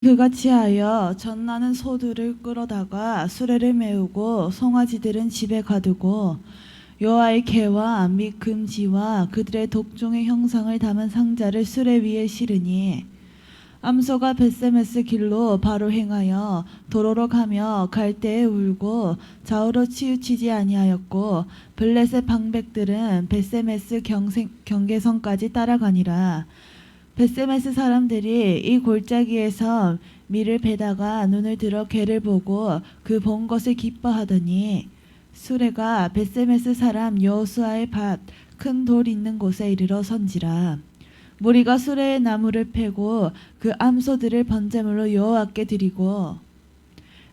그같이 하여 전나는 소들을 끌어다가 수레를 메우고 송아지들은 집에 가두고 여호와의 계와 및 금지와 그들의 독종의 형상을 담은 상자를 수레 위에 실으니 암소가 벳세메스 길로 바로 행하여 도로로 가며 갈대에 울고 좌우로 치우치지 아니하였고 블레셋 방백들은 벳세메스 경계선까지 따라가니라. 벳세메스 사람들이 이 골짜기에서 밀을 베다가 눈을 들어 개를 보고 그 본 것을 기뻐하더니 수레가 벳세메스 사람 여호수아의 밭 큰 돌 있는 곳에 이르러 선지라. 무리가 수레의 나무를 패고 그 암소들을 번제물로 여호와께 드리고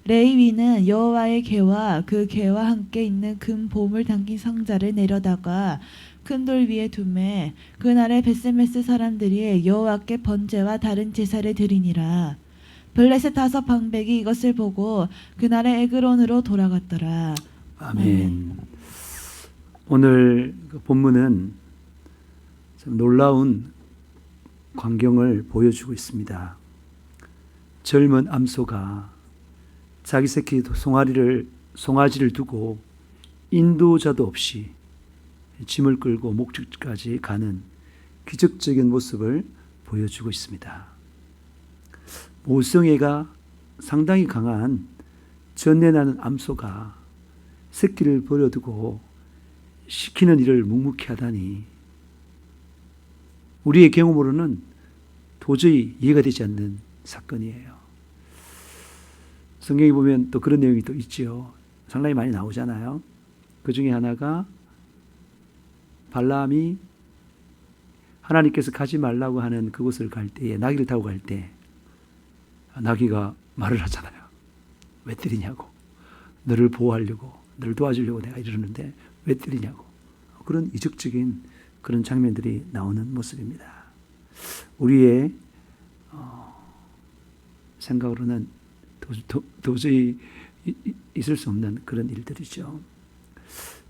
레위는 여호와의 계와 그 계와 함께 있는 금 보물 담긴 상자를 내려다가 큰 돌 위에 두매 그날에 벳세메스 사람들이 여호와께 번제와 다른 제사를 드리니라. 블레셋 다섯 방백이 이것을 보고 그날에 에그론으로 돌아갔더라. 아멘. 오늘 그 본문은 참 놀라운 광경을 보여주고 있습니다. 젊은 암소가 자기 새끼 송아지를 두고 인도자도 없이 짐을 끌고 목적지까지 가는 기적적인 모습을 보여주고 있습니다. 모성애가 상당히 강한 전내나는 암소가 새끼를 버려두고 시키는 일을 묵묵히 하다니 우리의 경험으로는 도저히 이해가 되지 않는 사건이에요. 성경에 보면 또 그런 내용이 또 있죠. 상당히 많이 나오잖아요. 그 중에 하나가 발람이 하나님께서 가지 말라고 하는 그곳을 갈 때에 나귀를 타고 갈 때 나귀가 말을 하잖아요. 왜 때리냐고. 너를 보호하려고, 너를 도와주려고 내가 이러는데 왜 때리냐고. 그런 이적적인 그런 장면들이 나오는 모습입니다. 우리의 생각으로는 도저히 있을 수 없는 그런 일들이죠.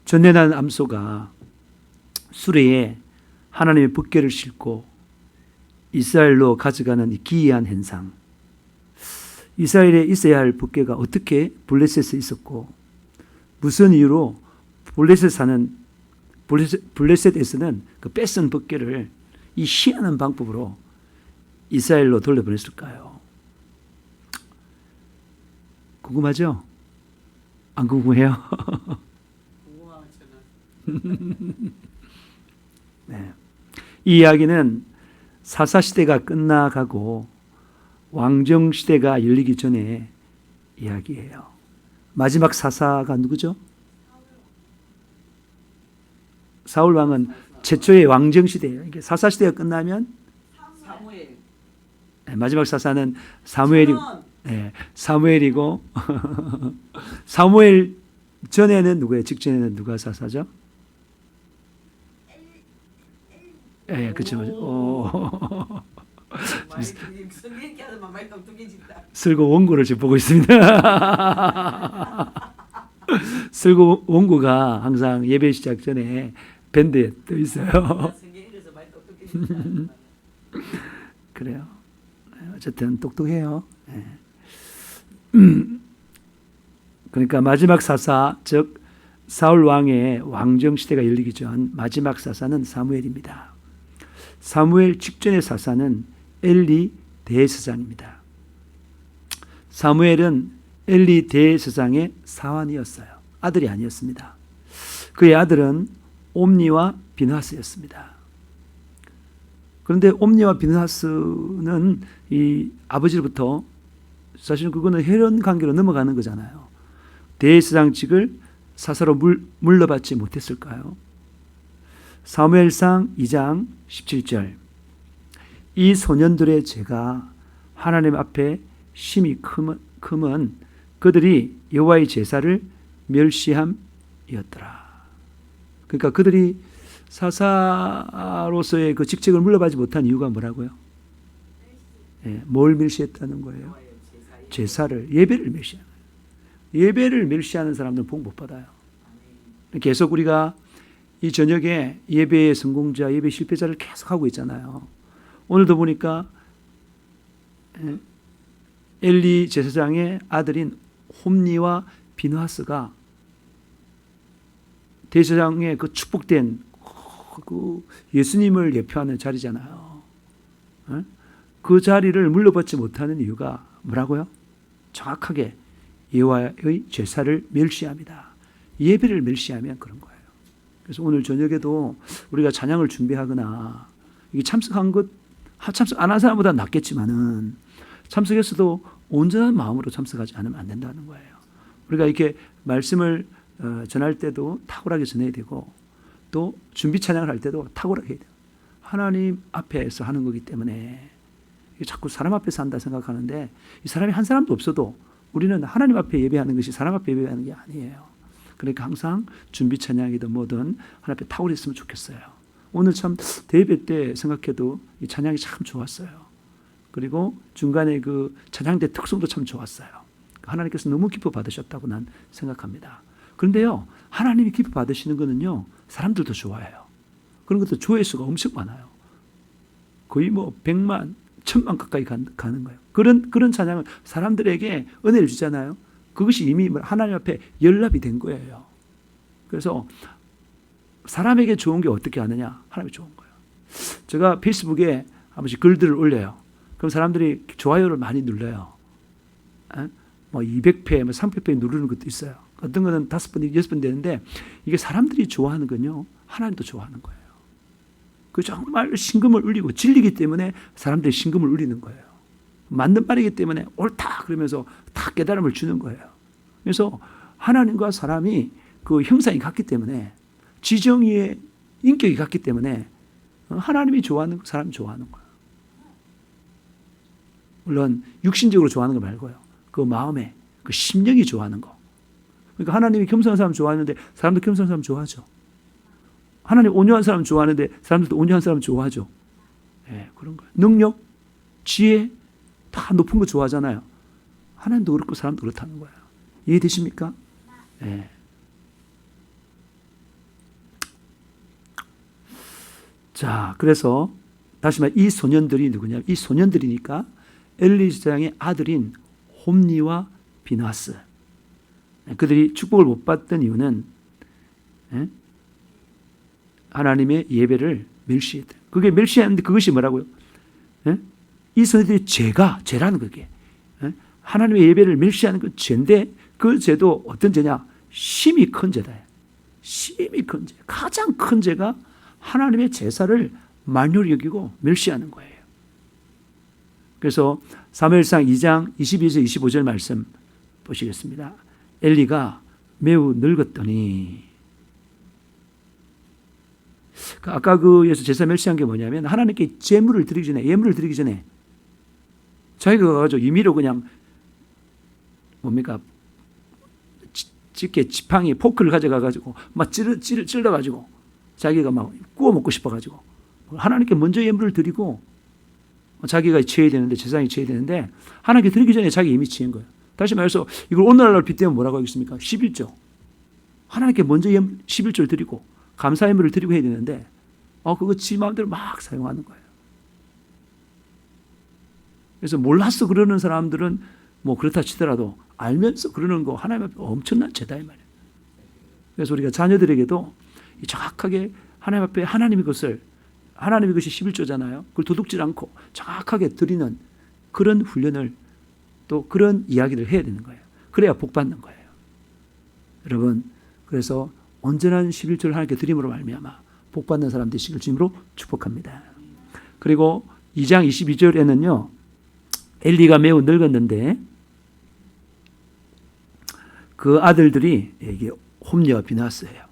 전내난 암소가 수레에 하나님의 법궤를 싣고 이스라엘로 가져가는 이 기이한 현상. 이스라엘에 있어야 할 법궤가 어떻게 블레셋에 있었고 무슨 이유로 블레셋에서는 그 뺏은 법궤를 이 희한한 방법으로 이스라엘로 돌려보냈을까요? 궁금하죠? 안 궁금해요? 네. 이 이야기는 사사시대가 끝나가고 왕정시대가 열리기 전에 이야기예요. 마지막 사사가 누구죠? 사울 왕은 최초의 왕정시대예요. 이게 사사시대가 끝나면 사무엘. 네, 마지막 사사는 사무엘이고 사무엘 전에는 누구예요? 직전에는 누가 사사죠? 예, 그렇죠. 설교 원고를 지금 보고 있습니다. 설교 원고가 항상 예배 시작 전에 밴드에 떠 있어요. 그래요. 어쨌든 똑똑해요. 그러니까 마지막 사사, 즉 사울 왕의 왕정 시대가 열리기 전 마지막 사사는 사무엘입니다. 사무엘 직전의 사사는 엘리 대제사장입니다. 사무엘은 엘리 대제사장의 사환이었어요. 아들이 아니었습니다. 그의 아들은 옴니와 비느하스였습니다. 그런데 옴니와 비느하스는 이 아버지로부터 사실은 그거는 혈연 관계로 넘어가는 거잖아요. 대제사장직을 사사로 물러받지 못했을까요? 사무엘상 2장 17절 이 소년들의 죄가 하나님 앞에 심히 크면 그들이 여호와의 제사를 멸시함이었더라. 그러니까 그들이 사사로서의 그 직책을 물러받지 못한 이유가 뭐라고요? 뭘 멸시했다는 거예요? 제사를, 예배를 멸시하는 거예요. 예배를 멸시하는 사람들은 복 못 받아요. 계속 우리가 이 저녁에 예배의 성공자, 예배 실패자를 계속 하고 있잖아요. 오늘도 보니까 엘리 제사장의 아들인 홈니와 비느하스가 대제사장의 그 축복된 그 예수님을 예표하는 자리잖아요. 그 자리를 물러받지 못하는 이유가 뭐라고요? 정확하게 여호와의 제사를 멸시합니다. 예배를 멸시하면 그런 거예요. 그래서 오늘 저녁에도 우리가 찬양을 준비하거나 이게 참석 안 한 사람보다 낫겠지만은 참석했어도 온전한 마음으로 참석하지 않으면 안 된다는 거예요. 우리가 이렇게 말씀을 전할 때도 탁월하게 전해야 되고 또 준비 찬양을 할 때도 탁월하게 해야 돼요. 하나님 앞에서 하는 거기 때문에 자꾸 사람 앞에서 한다 생각하는데 이 사람이 한 사람도 없어도 우리는 하나님 앞에 예배하는 것이 사람 앞에 예배하는 게 아니에요. 그러니까 항상 준비 찬양이든 뭐든 하나님 앞에 탁월했으면 좋겠어요. 오늘 참 대예배 때 생각해도 이 찬양이 참 좋았어요. 그리고 중간에 그 찬양대 특성도 참 좋았어요. 하나님께서 너무 기뻐 받으셨다고 난 생각합니다. 그런데요, 하나님이 기뻐 받으시는 거는요, 사람들도 좋아해요. 그런 것도 조회수가 엄청 많아요. 거의 뭐 100만, 1000만 가까이 가는 거예요. 그런 찬양을 사람들에게 은혜를 주잖아요. 그것이 이미 하나님 앞에 연락이 된 거예요. 그래서 사람에게 좋은 게 어떻게 하느냐? 하나님이 좋은 거예요. 제가 페이스북에 한 번씩 글들을 올려요. 그럼 사람들이 좋아요를 많이 눌러요. 뭐 200회, 뭐 300회 누르는 것도 있어요. 어떤 거는 5번, 6번 되는데 이게 사람들이 좋아하는 건요, 하나님도 좋아하는 거예요. 그 정말 신금을 울리고 진리기 때문에 사람들이 신금을 울리는 거예요. 맞는 말이기 때문에 옳다 그러면서 다 깨달음을 주는 거예요. 그래서 하나님과 사람이 그 형상이 같기 때문에 지정의의 인격이 같기 때문에 하나님이 좋아하는 거, 사람이 좋아하는 거예요. 물론 육신적으로 좋아하는 거 말고요. 그 마음에 그 심령이 좋아하는 거. 그러니까 하나님이 겸손한 사람 좋아하는데 사람도 겸손한 사람 좋아하죠. 하나님 온유한 사람 좋아하는데 사람들도 온유한 사람 좋아하죠. 네, 그런 거예요. 능력, 지혜 다 높은 거 좋아하잖아요. 하나님도 그렇고 사람도 그렇다는 거예요. 이해되십니까? 네. 자, 그래서 다시 말해 이 소년들이 누구냐? 이 소년들이니까 엘리 제사장의 아들인 홈니와 비느하스. 그들이 축복을 못 받던 이유는 하나님의 예배를 멸시했다. 그게 멸시했는데 그것이 뭐라고요? 이 소년들이 죄라는 그게. 하나님의 예배를 멸시하는 그 죄인데 그 죄도 어떤 죄냐? 심히 큰 죄다. 심히 큰 죄. 가장 큰 죄가 하나님의 제사를 만요히 여기고 멸시하는 거예요. 그래서 사무엘상 2장 22절 25절 말씀 보시겠습니다. 엘리가 매우 늙었더니 아까 그 예수 제사 멸시한 게 뭐냐면 하나님께 제물을 드리기 전에 예물을 드리기 전에 자기가 가지고 임의로 그냥 뭡니까 집게 지팡이 포크를 가져가 가지고 막 찔러 가지고 자기가 막 구워 먹고 싶어 가지고 하나님께 먼저 예물을 드리고 자기가 취해야 되는데 제사장이 취해야 되는데 하나님께 드리기 전에 자기 이미 취한 거예요. 다시 말해서 이걸 오늘날로 빗대면 뭐라고 하겠습니까? 11조. 하나님께 먼저 11조를 드리고 감사 예물을 드리고 해야 되는데 그거 지 마음대로 막 사용하는 거예요. 그래서 몰라서 그러는 사람들은 뭐 그렇다 치더라도 알면서 그러는 거 하나님 앞에 엄청난 죄다 이 말이에요. 그래서 우리가 자녀들에게도 정확하게 하나님 앞에 하나님의 것이 11조잖아요. 그걸 도둑질 않고 정확하게 드리는 그런 훈련을 또 그런 이야기를 해야 되는 거예요. 그래야 복 받는 거예요. 여러분, 그래서 온전한 11조를 하나님께 드림으로 말미암아 복 받는 사람 되시길 주님으로 축복합니다. 그리고 2장 22절에는요. 엘리가 매우 늙었는데 그 아들들이 이게 홈리와 비느하스예요.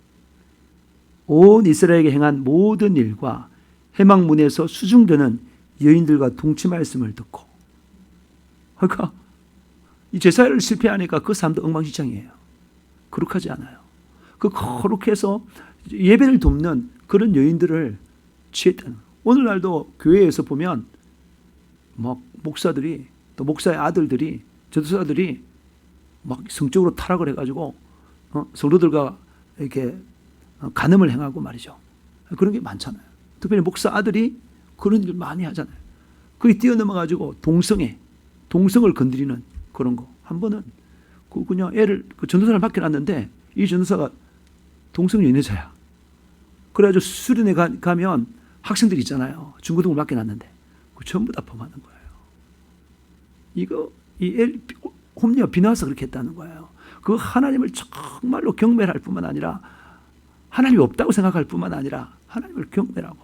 온 이스라엘에게 행한 모든 일과 해망문에서 수중되는 여인들과 동치 말씀을 듣고 그러니까 이 제사를 실패하니까 그 사람도 엉망진창이에요. 거룩하지 않아요. 그 거룩해서 예배를 돕는 그런 여인들을 취했다는 거예요. 오늘날도 교회에서 보면 막 목사들이 또 목사의 아들들이 전도사들이 막 성적으로 타락을 해가지고 성도들과 이렇게 간음을 행하고 말이죠. 그런 게 많잖아요. 특별히 목사 아들이 그런 일 많이 하잖아요. 거기 뛰어넘어가지고 동성애 동성을 건드리는 그런 거. 한 번은 그냥 애를 전도사를 맡겨놨는데 이 전도사가 동성 연애자야. 그래가지고 수련회 가면 학생들 있잖아요. 중고등을 맡겨놨는데 전부 다 범하는 거예요. 이거 홈리가 비나와서 그렇게 했다는 거예요. 그 하나님을 정말로 경멸할 뿐만 아니라 하나님이 없다고 생각할 뿐만 아니라 하나님을 경멸하고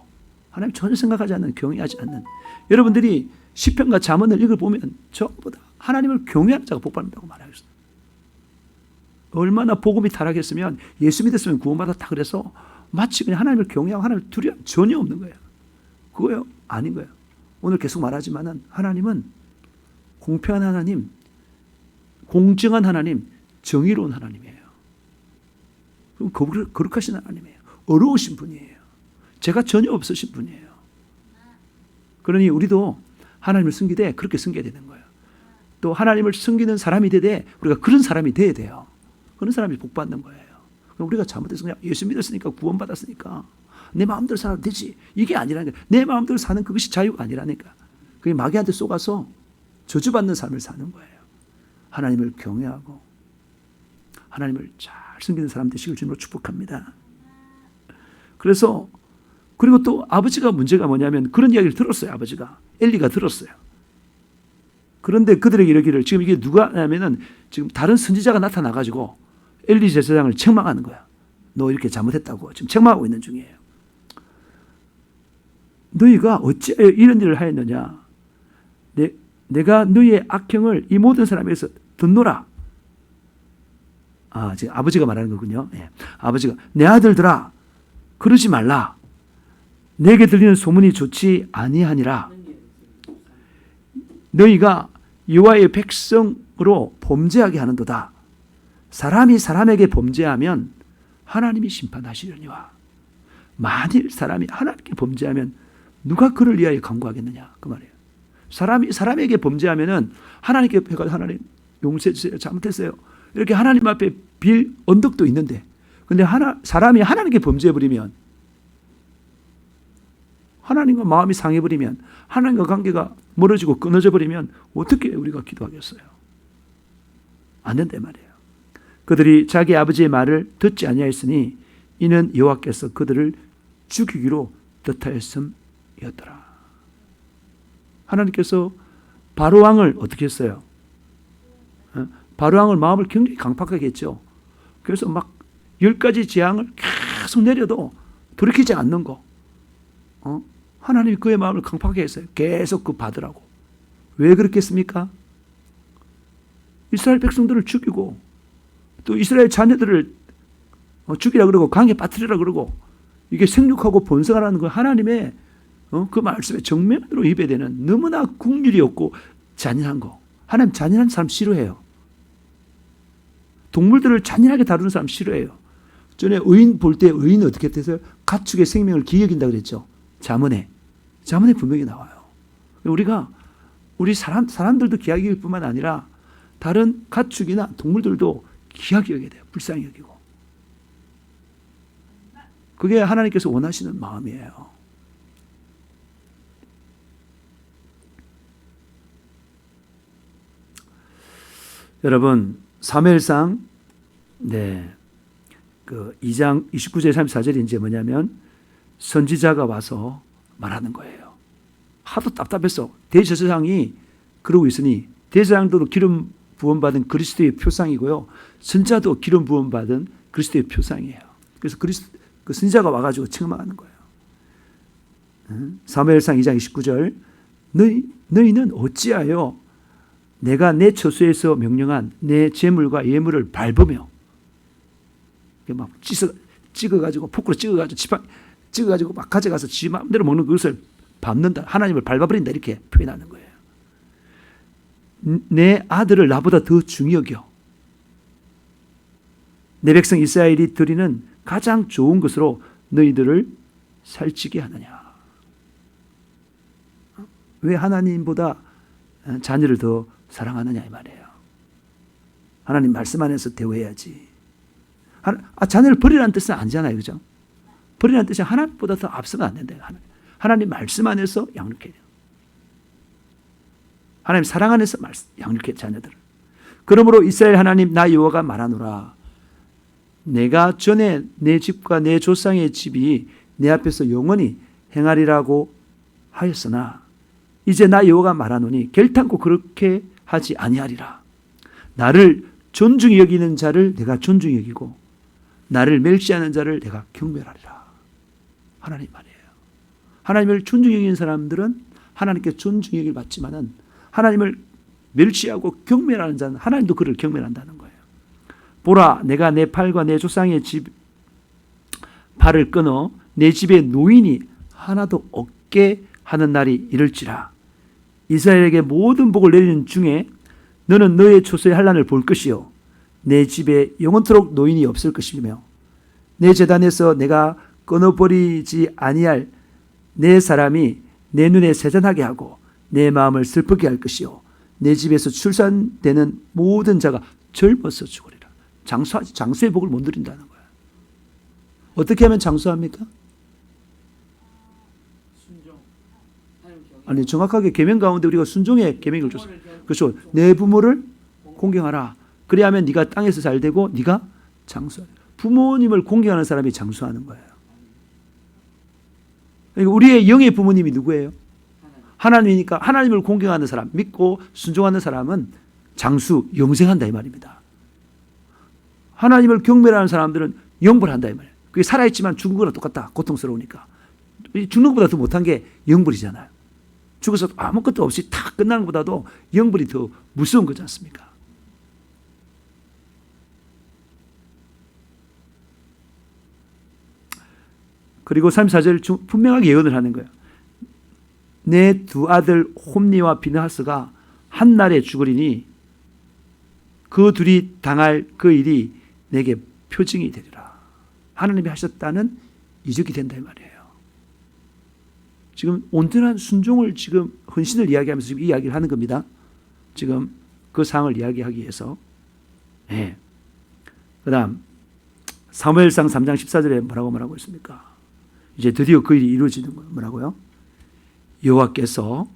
하나님 전혀 생각하지 않는 경외하지 않는 여러분들이 시편과 잠언을 읽어보면 전부 다 하나님을 경외하는 자가 복받는다고 말하겠어요. 얼마나 복음이 타락했으면 예수 믿었으면 구원받았다 그래서 마치 그냥 하나님을 경외하고 하나님을 두려움 전혀 없는 거예요. 그거요? 아닌 거예요. 오늘 계속 말하지만은 하나님은 공평한 하나님, 공정한 하나님, 정의로운 하나님이에요. 거룩하신 하나님이에요. 어려우신 분이에요. 죄가 전혀 없으신 분이에요. 그러니 우리도 하나님을 섬기되 그렇게 섬겨야 되는 거예요. 또 하나님을 섬기는 사람이 되되 우리가 그런 사람이 돼야 돼요. 그런 사람이 복받는 거예요. 그럼 우리가 잘못해서 그냥 예수 믿었으니까 구원받았으니까 내 마음대로 살아도 되지. 이게 아니라니까. 내 마음대로 사는 그것이 자유가 아니라니까. 그게 마귀한테 속아서 저주받는 삶을 사는 거예요. 하나님을 경외하고 하나님을 잘 섬기는 사람 되시길 주님으로 축복합니다. 그래서 그리고 또 아버지가 문제가 뭐냐면 그런 이야기를 들었어요. 아버지가 엘리가 들었어요. 그런데 그들에게 이르기를 지금 이게 누가 하냐면은 지금 다른 선지자가 나타나가지고 엘리 제사장을 책망하는 거야. 너 이렇게 잘못했다고 지금 책망하고 있는 중이에요. 너희가 어찌하여 이런 일을 하였느냐? 내가 너희의 악행을 이 모든 사람에게서 듣노라. 지금 아버지가 말하는 거군요. 네. 아버지가 내 아들들아 그러지 말라. 내게 들리는 소문이 좋지 아니하니라. 너희가 여호와의 백성으로 범죄하게 하는도다. 사람이 사람에게 범죄하면 하나님이 심판하시려니와 만일 사람이 하나님께 범죄하면 누가 그를 위하여 간구하겠느냐 그 말이에요. 사람이 사람에게 범죄하면은 하나님께 하나님 용서해 주세요. 잘못했어요. 이렇게 하나님 앞에 빌 언덕도 있는데 근데 사람이 하나님께 범죄해버리면 하나님과 마음이 상해버리면 하나님과 관계가 멀어지고 끊어져 버리면 어떻게 우리가 기도하겠어요? 안 된다 말이에요. 그들이 자기 아버지의 말을 듣지 아니하였으니 이는 여호와께서 그들을 죽이기로 뜻하였음이었더라. 하나님께서 바로왕을 어떻게 했어요? 바로왕을 마음을 굉장히 강팍하게 했죠. 그래서 막 10가지 재앙을 계속 내려도 돌이키지 않는 거. 하나님이 그의 마음을 강팍하게 했어요. 계속 그 받으라고. 왜 그렇게 했습니까? 이스라엘 백성들을 죽이고 또 이스라엘 자녀들을 죽이라 그러고 강에 빠뜨리라 그러고 이게 생육하고 번성하라는 거 하나님의 그 말씀에 정면으로 입에되는 너무나 국률이 없고 잔인한 거. 하나님 잔인한 사람 싫어해요. 동물들을 잔인하게 다루는 사람 싫어해요. 전에 의인 볼 때 의인은 어떻게 했어요? 가축의 생명을 기여긴다 그랬죠. 잠언에 분명히 나와요. 우리 사람들도 귀하게 여길 뿐만 아니라 다른 가축이나 동물들도 귀하게 여겨야 돼요. 불쌍히 여기고. 그게 하나님께서 원하시는 마음이에요. 여러분 사무엘상 그 2장 29절 34절이 이제 뭐냐면 선지자가 와서 말하는 거예요. 하도 답답해서 대제사장이 그러고 있으니 대제사장도 기름 부음받은 그리스도의 표상이고요. 선지자도 기름 부음받은 그리스도의 표상이에요. 그래서 그 선지자가 와가지고 책망하는 거예요. 사무엘상 2장 29절 너희는 어찌하여 내가 내 처소에서 명령한 내 재물과 예물을 밟으며 막 찍어가지고 포크로 찍어가지고 지팡이 찍어가지고 막 가져가서 지 마음대로 먹는 그것을 밟는다. 하나님을 밟아버린다. 이렇게 표현하는 거예요. 내 아들을 나보다 더 중히 여겨. 내 백성 이스라엘이 드리는 가장 좋은 것으로 너희들을 살찌게 하느냐. 왜 하나님보다 자녀를 더 사랑하느냐 이 말이에요. 하나님 말씀 안에서 대우해야지. 자녀를 버리라는 뜻은 아니잖아요. 그죠? 버리라는 뜻은 하나님보다 더 앞서면 안 된다. 하나님 말씀 안에서 양육해야 돼요. 하나님 사랑 안에서 양육해 자녀들을. 그러므로 이스라엘 하나님 나 여호와가 말하노라. 내가 전에 내 집과 내 조상의 집이 내 앞에서 영원히 행하리라고 하였으나 이제 나 여호와가 말하노니 결탄코 그렇게 하지 아니하리라. 나를 존중히 여기는 자를 내가 존중히 여기고 나를 멸시하는 자를 내가 경멸하리라. 하나님 말이에요. 하나님을 존중히 여기는 사람들은 하나님께 존중히 여길 받지만은 하나님을 멸시하고 경멸하는 자는 하나님도 그를 경멸한다는 거예요. 보라, 내가 내 팔과 내 조상의 집 발을 끊어 내 집에 노인이 하나도 없게 하는 날이 이를지라. 이스라엘에게 모든 복을 내리는 중에 너는 너의 초소의 환난을 볼 것이요 내 집에 영원토록 노인이 없을 것이며 내 제단에서 내가 끊어버리지 아니할 내 사람이 내 눈에 세잔하게 하고 내 마음을 슬프게 할 것이요 내 집에서 출산되는 모든 자가 젊어서 죽으리라. 장수의 복을 못 누린다는 거야. 어떻게 하면 장수합니까? 아니 정확하게 계명 가운데 우리가 순종의 계명을 줬어요. 그렇죠. 내 부모를 공경하라. 그래야 하면 네가 땅에서 잘 되고 네가 장수하라. 부모님을 공경하는 사람이 장수하는 거예요. 그러니까 우리의 영의 부모님이 누구예요? 하나님이니까 하나님을 공경하는 사람, 믿고 순종하는 사람은 장수, 영생한다 이 말입니다. 하나님을 경멸하는 사람들은 영벌한다 이 말이에요. 그게 살아있지만 죽은 거랑 똑같다. 고통스러우니까. 죽는 것보다 더 못한 게 영벌이잖아요. 죽어서 아무것도 없이 다 끝나는 것보다도 영벌이 더 무서운 거지 않습니까? 그리고 34절 분명하게 예언을 하는 거예요. 내 두 아들 홈니와 비느하스가 한 날에 죽으리니 그 둘이 당할 그 일이 내게 표징이 되리라. 하나님이 하셨다는 이적이 된다 이 말이에요. 지금 온전한 순종을 지금 헌신을 이야기하면서 지금 이야기를 하는 겁니다. 지금 그 상황을 이야기하기 위해서. 네. 그 다음 사무엘상 3장 14절에 뭐라고 말하고 있습니까? 이제 드디어 그 일이 이루어지는 거예요. 뭐라고요? 여호와께서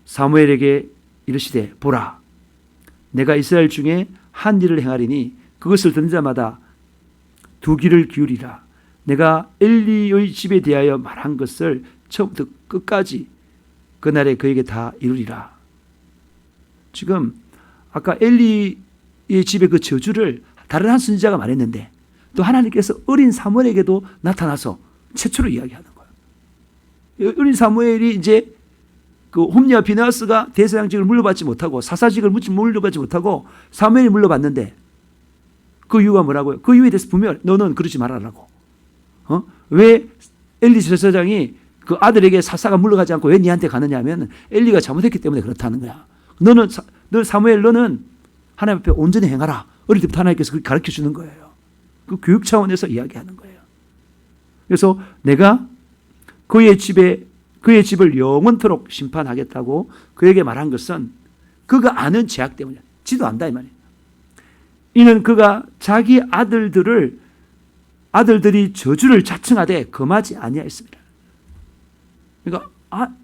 사무엘에게 이르시되 보라 내가 이스라엘 중에 한 일을 행하리니 그것을 듣는 자마다 두 귀를 기울이라. 내가 엘리의 집에 대하여 말한 것을 처음부터 끝까지 그날에 그에게 다 이루리라. 지금 아까 엘리의 집의 그 저주를 다른 한 선지자가 말했는데 또 하나님께서 어린 사무엘에게도 나타나서 최초로 이야기하는 거예요. 어린 사무엘이 이제 그 홈리와 비느하스가 대제사장직을 물려받지 못하고 사사직을 물려받지 못하고 사무엘이 물려받는데 그 이유가 뭐라고요? 그 이유에 대해서 분명히 너는 그러지 말아라고. 왜 엘리 제사장이 그 아들에게 사사가 물러가지 않고 왜 니한테 가느냐 하면 엘리가 잘못했기 때문에 그렇다는 거야. 너 사무엘 너는 하나님 앞에 온전히 행하라. 어릴 때부터 하나님께서 그렇게 가르쳐 주는 거예요. 그 교육 차원에서 이야기하는 거예요. 그래서 내가 그의 집을 영원토록 심판하겠다고 그에게 말한 것은 그가 아는 죄악 때문이야. 지도 안다 이 말이에요. 이는 그가 자기 아들들이 저주를 자청하되 금하지 아니하였습니다. 그러니까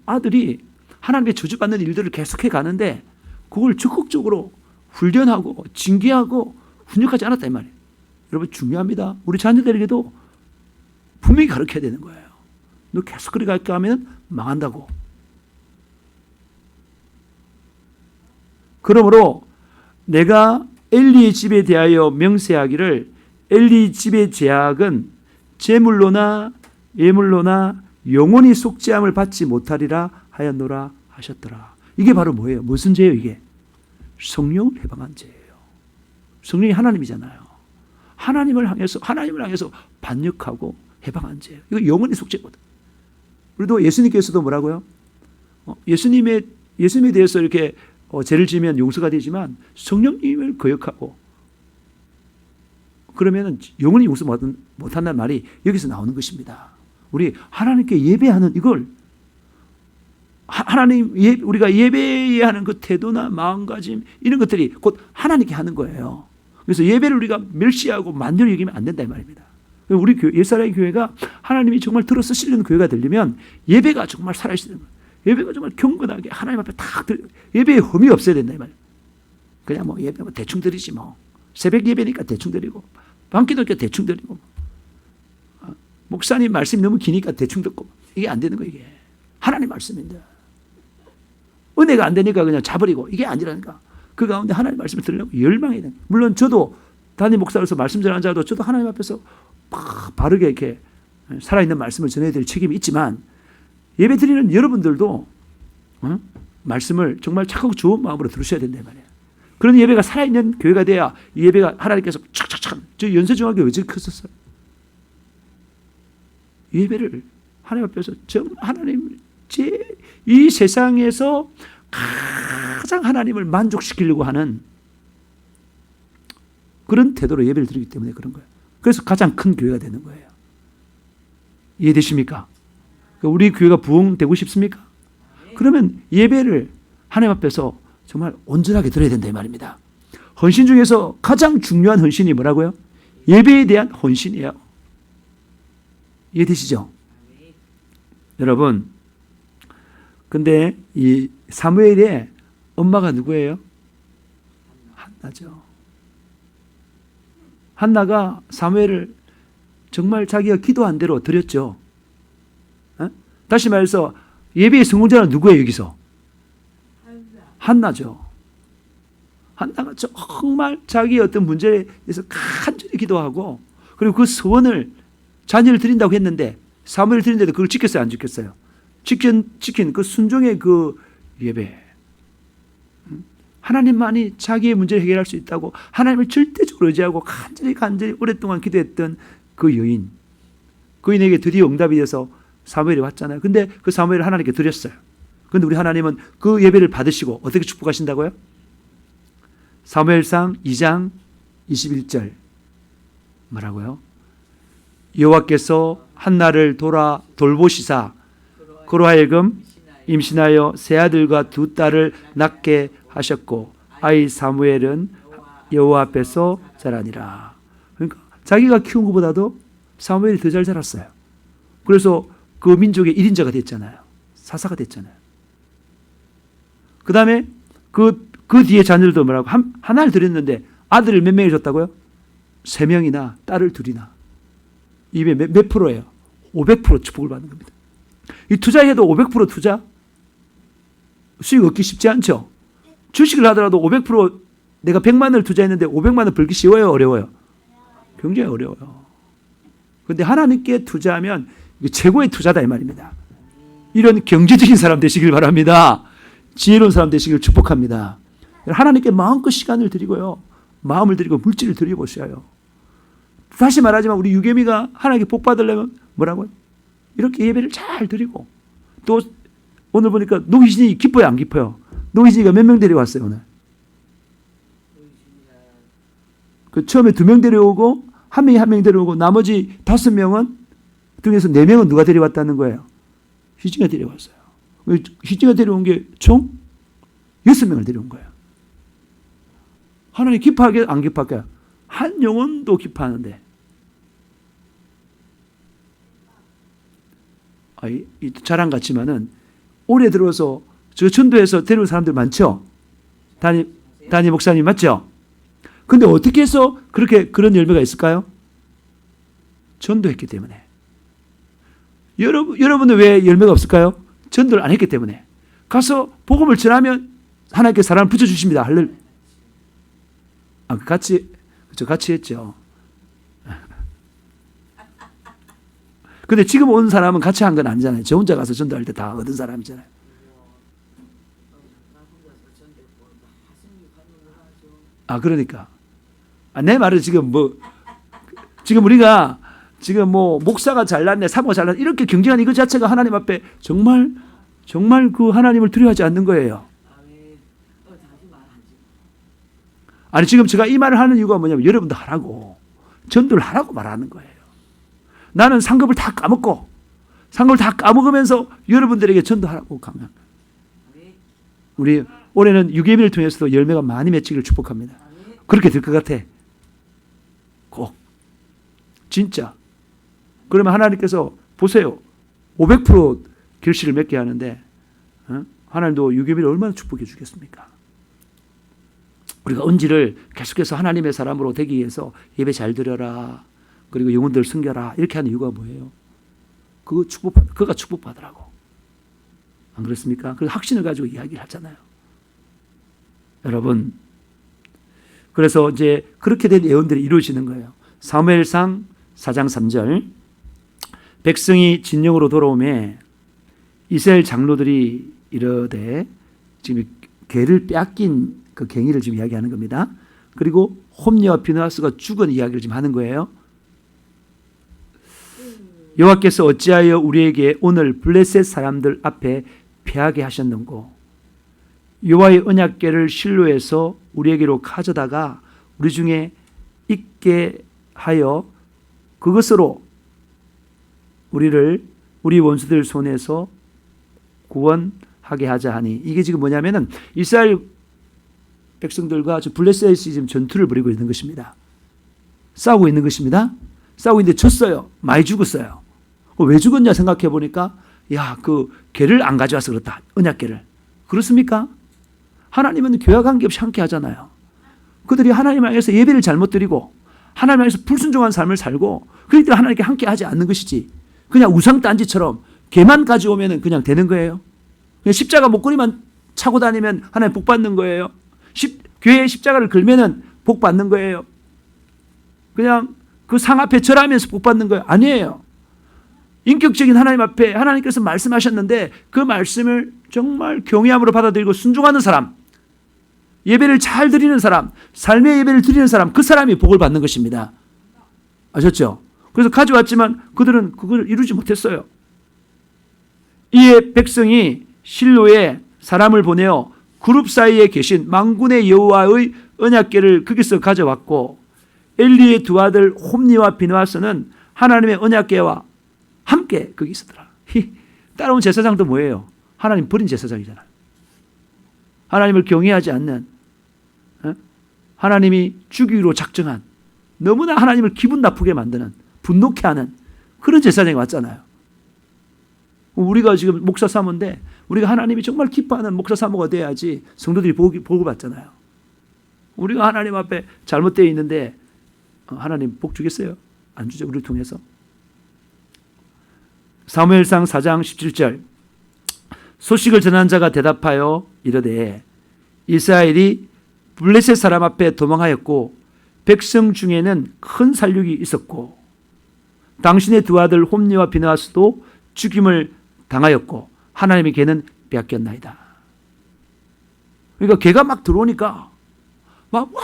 아들이 하나님의 저주받는 일들을 계속해 가는데 그걸 적극적으로 훈련하고 징계하고 훈육하지 않았다 이 말이에요. 여러분 중요합니다. 우리 자녀들에게도 분명히 가르쳐야 되는 거예요. 너 계속 그렇게 갈까 하면 망한다고. 그러므로 내가 엘리의 집에 대하여 명세하기를 엘리 집의 죄악은 제물로나 예물로나 영원히 속죄함을 받지 못하리라 하였노라 하셨더라. 이게 바로 뭐예요? 무슨 죄예요 이게? 성령을 해방한 죄예요. 성령이 하나님이잖아요. 하나님을 향해서 반역하고 해방한 죄예요. 이거 영원히 속죄 못. 우리도 예수님께서도 뭐라고요? 예수님에 대해서 이렇게 죄를 지으면 용서가 되지만 성령님을 거역하고 그러면 영원히 용서 못한다는 말이 여기서 나오는 것입니다. 우리 하나님께 예배하는 이걸 우리가 예배해야 하는 그 태도나 마음가짐 이런 것들이 곧 하나님께 하는 거예요. 그래서 예배를 우리가 멸시하고 만연히 여기면 안 된다 이 말입니다. 우리 옛사람의 교회가 하나님이 정말 들어 쓰시려는 교회가 되려면 예배가 정말 살아있는 거예요. 예배가 정말 경건하게 하나님 앞에 탁 드려. 예배에 흠이 없어야 된다 이 말이에요. 그냥 뭐 예배 뭐 대충 드리지 뭐. 새벽 예배니까 대충 드리고 밤기도니까 대충 드리고 목사님 말씀이 너무 기니까 대충 듣고 이게 안 되는 거예요. 이게 하나님 말씀인데 은혜가 안 되니까 그냥 자버리고 이게 아니라니까. 그 가운데 하나님 말씀을 들으려고 열망해야 돼. 물론 저도 담임 목사로서 말씀 전하는 자도 저도 하나님 앞에서 바르게 이렇게 살아있는 말씀을 전해야 될 책임이 있지만 예배 드리는 여러분들도 말씀을 정말 착하고 좋은 마음으로 들으셔야 된단 말이에요. 그런 예배가 살아있는 교회가 돼야 이 예배가 하나님께서 착착착. 저 연세중학교 왜 저렇게 컸었어요? 예배를 하나님 앞에서 하나님 이 세상에서 가장 하나님을 만족시키려고 하는 그런 태도로 예배를 드리기 때문에 그런 거예요. 그래서 가장 큰 교회가 되는 거예요. 이해되십니까? 우리 교회가 부흥되고 싶습니까? 그러면 예배를 하나님 앞에서 정말 온전하게 드려야 된다 이 말입니다. 헌신 중에서 가장 중요한 헌신이 뭐라고요? 예배에 대한 헌신이에요. 이해되시죠? 여러분, 근데 이 사무엘의 엄마가 누구예요? 한나죠. 한나가 사무엘을 정말 자기가 기도한 대로 드렸죠. 다시 말해서 예배의 성공자는 누구예요 여기서? 한나죠. 한나가 정말 자기의 어떤 문제에 대해서 간절히 기도하고 그리고 그 소원을 자녀를 드린다고 했는데 사무엘을 드린데도 그걸 지켰어요 안 지켰어요? 지킨 그 순종의 그 예배. 하나님만이 자기의 문제를 해결할 수 있다고 하나님을 절대적으로 의지하고 간절히 오랫동안 기도했던 그 여인. 그인에게 드디어 응답이 돼서 사무엘이 왔잖아요. 근데 그 사무엘을 하나님께 드렸어요. 근데 우리 하나님은 그 예배를 받으시고 어떻게 축복하신다고요? 사무엘상 2장 21절 뭐라고요? 여호와께서 한나를 돌보시사 그로 하여금 임신하여 세 아들과 두 딸을 낳게 하셨고 아이 사무엘은 여호와 앞에서 자라니라. 그러니까 자기가 키운 것보다도 사무엘이 더 잘 자랐어요. 그래서 그 민족의 1인자가 됐잖아요. 사사가 됐잖아요. 그 다음에 그 뒤에 자녀들도 뭐라고 하나를 드렸는데 아들을 몇 명이 줬다고요? 3명이나 딸을 2이나. 이게 몇 프로예요? 500% 축복을 받는 겁니다. 이 투자해도 500% 투자? 수익 얻기 쉽지 않죠? 주식을 하더라도 500% 내가 100만 원을 투자했는데 500만 원 벌기 쉬워요? 어려워요? 굉장히 어려워요. 그런데 하나님께 투자하면 이게 최고의 투자다 이 말입니다. 이런 경제적인 사람 되시길 바랍니다. 지혜로운 사람 되시길 축복합니다. 하나님께 마음껏 시간을 드리고요. 마음을 드리고 물질을 드려보셔요. 다시 말하지만 우리 유겸이가 하나님께 복 받으려면 뭐라고요? 이렇게 예배를 잘 드리고 또 오늘 보니까 노희진이 기뻐요 안 기뻐요? 노희진이가 몇 명 데려왔어요 오늘? 그 처음에 2명 데려오고 한 명 데려오고 나머지 5명은 중에서 4명은 누가 데려왔다는 거예요? 희진이가 데려왔어요. 희진이가 데려온 게 총 6명을 데려온 거예요. 하나님 기뻐하게 안 기뻐할까요? 한 영혼도 기뻐하는데 이 자랑 같지만은 올해 들어서 저 전도에서 데려온 사람들 많죠? 담임 목사님 맞죠? 근데 어떻게 해서 그런 열매가 있을까요? 전도했기 때문에. 여러분은 왜 열매가 없을까요? 전도를 안 했기 때문에. 가서 복음을 전하면 하나님께 사람을 붙여주십니다. 같이 했죠. 근데 지금 온 사람은 같이 한 건 아니잖아요. 저 혼자 가서 전도할 때 다 얻은 사람이잖아요. 그러니까. 내 말은 지금 우리가 지금 목사가 잘났네, 사모가 잘났네, 이렇게 경쟁하는 이거 자체가 하나님 앞에 정말 그 하나님을 두려워하지 않는 거예요. 아니, 지금 제가 이 말을 하는 이유가 뭐냐면 여러분도 하라고, 전도를 하라고 말하는 거예요. 나는 상급을 다 까먹으면서 여러분들에게 전도하라고 강요한 거예요. 우리 올해는 유개미를 통해서도 열매가 많이 맺히기를 축복합니다. 그렇게 될 것 같아. 꼭. 진짜. 그러면 하나님께서 보세요. 500% 결실을 맺게 하는데 하나님도 유괴비를 얼마나 축복해 주겠습니까? 우리가 언지를 계속해서 하나님의 사람으로 되기 위해서 예배 잘 드려라, 그리고 영혼들 섬겨라 이렇게 하는 이유가 뭐예요? 그가 축복받으라고. 안 그렇습니까? 그 확신을 가지고 이야기를 하잖아요. 여러분, 그래서 이제 그렇게 된 예언들이 이루어지는 거예요. 사무엘상 4장 3절, 백성이 진영으로 돌아오매 이스라엘 장로들이 이르되, 지금 괴를 빼앗긴 그 갱이를 지금 이야기하는 겁니다. 그리고 홈리와 비느하스가 죽은 이야기를 지금 하는 거예요. 여호와께서 어찌하여 우리에게 오늘 블레셋 사람들 앞에 패하게 하셨는고, 여호와의 언약궤를 실로에서 우리에게로 가져다가 우리 중에 있게 하여 그것으로 우리를 우리 원수들 손에서 구원하게 하자 하니, 이게 지금 뭐냐면은 이스라엘 백성들과 블레셋이 지금 전투를 벌이고 있는 것입니다. 싸우고 있는 것입니다. 싸우고 있는데 졌어요. 많이 죽었어요. 왜 죽었냐 생각해 보니까, 그 궤를 안 가져와서 그렇다. 언약궤를. 그렇습니까? 하나님은 교회와 관계없이 함께 하잖아요. 그들이 하나님 향해서 예배를 잘못 드리고 하나님 향해서 불순종한 삶을 살고, 그들이 하나님께 함께 하지 않는 것이지, 그냥 우상단지처럼 궤만 가져오면 그냥 되는 거예요. 그냥 십자가 목걸이만 차고 다니면 하나님 복 받는 거예요. 교회에 십자가를 걸면은 복 받는 거예요. 그냥 그 상 앞에 절하면서 복 받는 거예요. 아니에요. 인격적인 하나님 앞에 하나님께서 말씀하셨는데 그 말씀을 정말 경외함으로 받아들이고 순종하는 사람, 예배를 잘 드리는 사람, 삶의 예배를 드리는 사람, 그 사람이 복을 받는 것입니다. 아셨죠? 그래서 가져왔지만 그들은 그걸 이루지 못했어요. 이에 백성이 실로에 사람을 보내어 그룹 사이에 계신 만군의 여호와의 언약궤를 거기서 가져왔고, 엘리의 두 아들 홈리와 비느하스는 하나님의 언약궤와 함께 거기 있었더라. 따라온 제사장도 뭐예요? 하나님 버린 제사장이잖아요. 하나님을 경외하지 않는, 하나님이 죽이기로 작정한, 너무나 하나님을 기분 나쁘게 만드는, 분노케 하는 그런 제사장이 왔잖아요. 우리가 지금 목사 사모인데 우리가 하나님이 정말 기뻐하는 목사 사모가 돼야지 성도들이 복을 받잖아요. 우리가 하나님 앞에 잘못되어 있는데 하나님 복 주겠어요? 안 주죠. 우리를 통해서. 사무엘상 4장 17절, 소식을 전한 자가 대답하여 이르되 이스라엘이 블레셋 사람 앞에 도망하였고 백성 중에는 큰 살육이 있었고 당신의 두 아들 홈리와 비느하스도 죽임을 당하였고 하나님의 궤는 빼앗겼나이다. 그러니까 걔가 막 들어오니까 막 와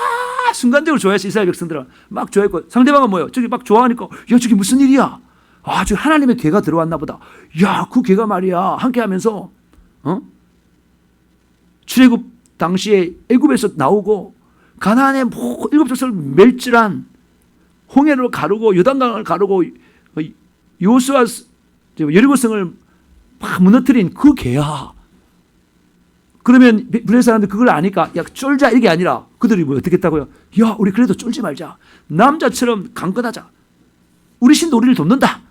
순간적으로 좋아했어. 이스라엘 백성들은 막 좋아했고, 상대방은 뭐예요? 저기 막 좋아하니까 야 저기 무슨 일이야? 아 저기 하나님의 궤가 들어왔나 보다. 야 그 궤가 말이야 함께하면서 출애굽 당시에 애굽에서 나오고 가나안의 일곱 족속을 멸절한, 홍해를 가르고 요단강을 가르고 요수아 여리고성을 막 무너뜨린 그 궤야. 그러면 블레셋 사람들 그걸 아니까 야 쫄자 이게 아니라 그들이 뭐 어떻게 했다고요? 야 우리 그래도 쫄지 말자. 남자처럼 강건하자. 우리 신도 우리를 돕는다.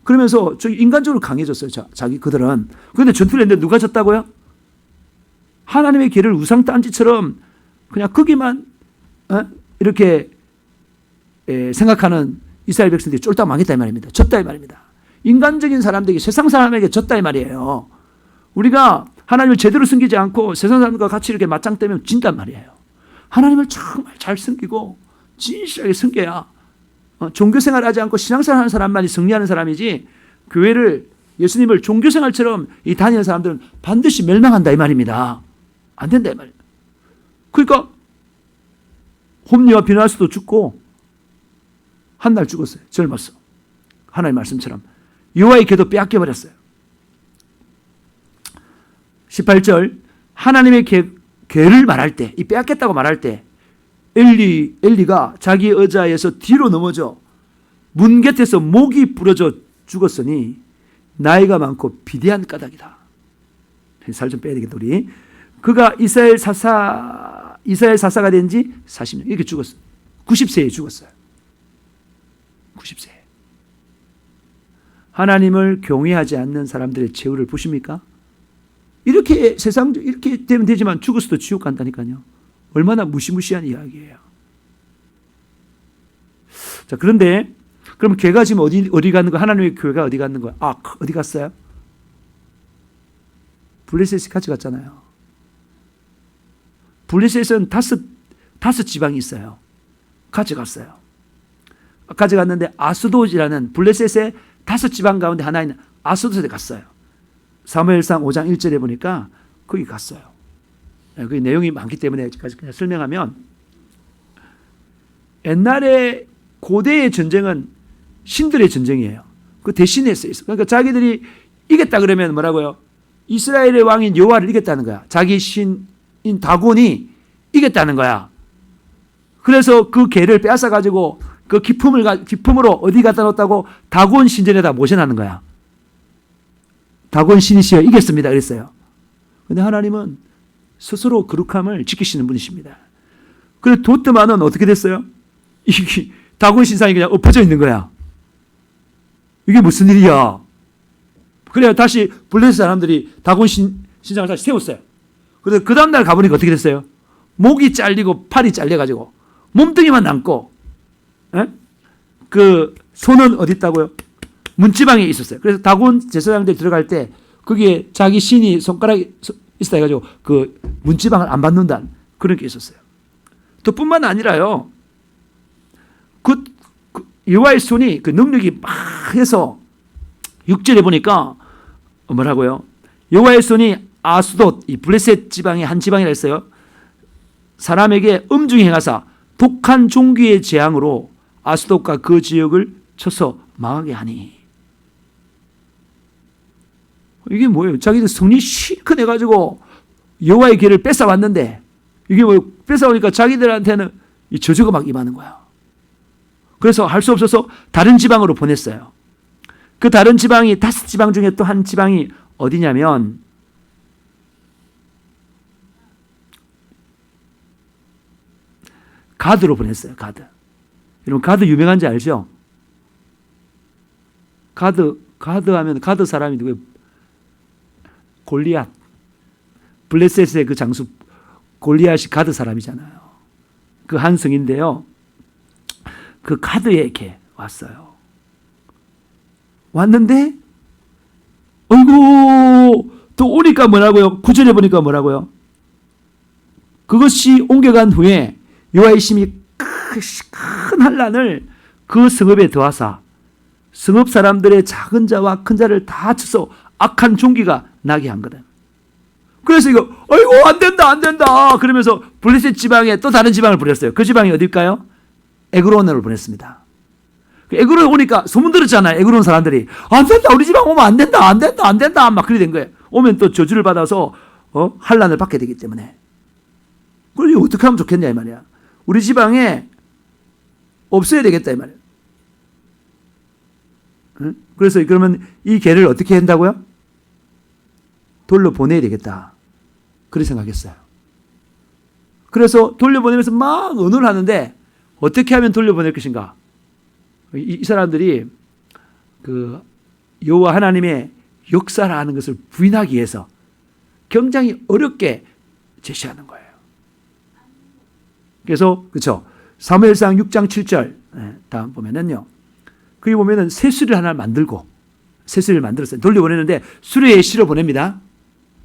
그러면서 저기 인간적으로 강해졌어요. 자기 그들은. 그런데 전투를 했는데 누가 졌다고요? 하나님의 궤를 우상단지처럼 그냥 거기만 이렇게 생각하는 이스라엘 백성들이 쫄딱 망했다 이 말입니다. 졌다 이 말입니다. 인간적인 사람들에게, 세상 사람에게 졌다 이 말이에요. 우리가 하나님을 제대로 섬기지 않고 세상 사람들과 같이 이렇게 맞짱 뜨면 진단 말이에요. 하나님을 정말 잘 섬기고 진실하게 섬겨야 종교생활 하지 않고 신앙생활 하는 사람만이 승리하는 사람이지, 교회를, 예수님을 종교생활처럼 다니는 사람들은 반드시 멸망한다 이 말입니다. 안 된다 이 말이에요. 그러니까 홈리와 비느하스도 죽고 한 날 죽었어요. 젊었어. 하나님 말씀처럼 여호와의 궤도 빼앗겨버렸어요. 18절, 하나님의 궤를 말할 때, 이 빼앗겼다고 말할 때 엘리가 자기 의자에서 뒤로 넘어져 문 곁에서 목이 부러져 죽었으니 나이가 많고 비대한 까닭이다. 살 좀 빼야 되겠다 우리. 그가 이스라엘 사사가 된 지 40년 이렇게 죽었어요. 90세에 죽었어요. 90세. 하나님을 경외하지 않는 사람들의 최후를 보십니까? 이렇게 세상 이렇게 되면 되지만 죽어서도 지옥 간다니까요. 얼마나 무시무시한 이야기예요. 자, 그런데 그럼 교회가 지금 어디 가는 거? 하나님의 교회가 어디 가는 거야? 어디 갔어요? 블레셋이 가져갔잖아요. 블레셋은 다섯 지방이 있어요. 가져갔어요. 가져갔는데 아스돗이라는 블레셋의 5지방 가운데 하나인 아스돗에 갔어요. 사무엘상 5장 1절에 보니까 거기 갔어요. 그 내용이 많기 때문에 그냥 설명하면, 옛날에 고대의 전쟁은 신들의 전쟁이에요. 그 대신했어요. 그러니까 자기들이 이겼다 그러면 뭐라고요? 이스라엘의 왕인 여호와를 이겼다는 거야. 자기 신인 다곤이 이겼다는 거야. 그래서 그 개를 빼앗아 가지고 그 기품으로 어디 갖다 놓았다고? 다곤 신전에다 모셔놨는 거야. 다곤 신이시여 이겼습니다 그랬어요. 그런데 하나님은 스스로 거룩함을 지키시는 분이십니다. 그런데 도트만은 어떻게 됐어요? 이 다곤 신상이 그냥 엎어져 있는 거야. 이게 무슨 일이야? 그래야 다시 블레셋 사람들이 다곤 신상을 다시 세웠어요. 그래서 그 다음날 가보니까 어떻게 됐어요? 목이 잘리고 팔이 잘려가지고 몸뚱이만 남고, 그 손은 어디 있다고요? 문지방에 있었어요. 그래서 다곤 제사장들이 들어갈 때 거기에 자기 신이 손가락이 있어 해가지고 그 문지방을 안 받는다는 그런 게 있었어요. 또 뿐만 아니라요, 그 여호와의 손이 그 능력이 막 해서 6절에 보니까 뭐라고요? 여호와의 손이 아스돗, 이 블레셋 지방의 한 지방이라 했어요. 사람에게 음중히 행하사 독한 종귀의 재앙으로 아스돗과 그 지역을 쳐서 망하게 하니. 이게 뭐예요? 자기들 성리 실컷 해가지고 여호와의 길을 뺏어왔는데, 이게 뭐 뺏어오니까 자기들한테는 이 저주가 막 임하는 거야. 그래서 할 수 없어서 다른 지방으로 보냈어요. 그 다른 지방이 5지방 중에 또 한 지방이 어디냐면 가드로 보냈어요. 가드. 여러분 가드 유명한지 알죠? 가드 하면 가드 사람이 누구예요? 골리앗. 블레셋의 그 장수 골리앗이 가드 사람이잖아요. 그 한 성인데요. 그 가드에게 왔어요. 왔는데 어이구 또 오니까 뭐라고요? 9절에 보니까 뭐라고요? 그것이 옮겨간 후에 여호와의 심히 큰 환난을 그 성읍에 더하사 성읍 사람들의 작은 자와 큰 자를 다 쳐서 악한 종기가 나게 한 거다. 그래서 이거 아이고 안 된다 그러면서 블레셋 지방에 또 다른 지방을 보냈어요. 그 지방이 어딜까요? 에그론으로 보냈습니다. 에그론 오니까 소문 들었잖아요. 에그론 사람들이 안 된다, 우리 지방 오면 안 된다 막 그렇게 된 거예요. 오면 또 저주를 받아서 환난을 받게 되기 때문에. 그래서 어떻게 하면 좋겠냐 이 말이야. 우리 지방에 없어야 되겠다 이 말이야. 응? 그래서 그러면 이 개를 어떻게 한다고요? 돌려보내야 되겠다. 그렇게 생각했어요. 그래서 돌려보내면서 막 언어를 하는데 어떻게 하면 돌려보낼 것인가? 이 사람들이 그 여호와 하나님의 역사라는 것을 부인하기 위해서 굉장히 어렵게 제시하는 거예요. 그래서 그렇죠. 사무엘상 6장 7절 다음 보면은요. 거기 보면은 새수를 하나 만들고 새수를 만들었어요. 돌려보내는데 수레에 실어 보냅니다.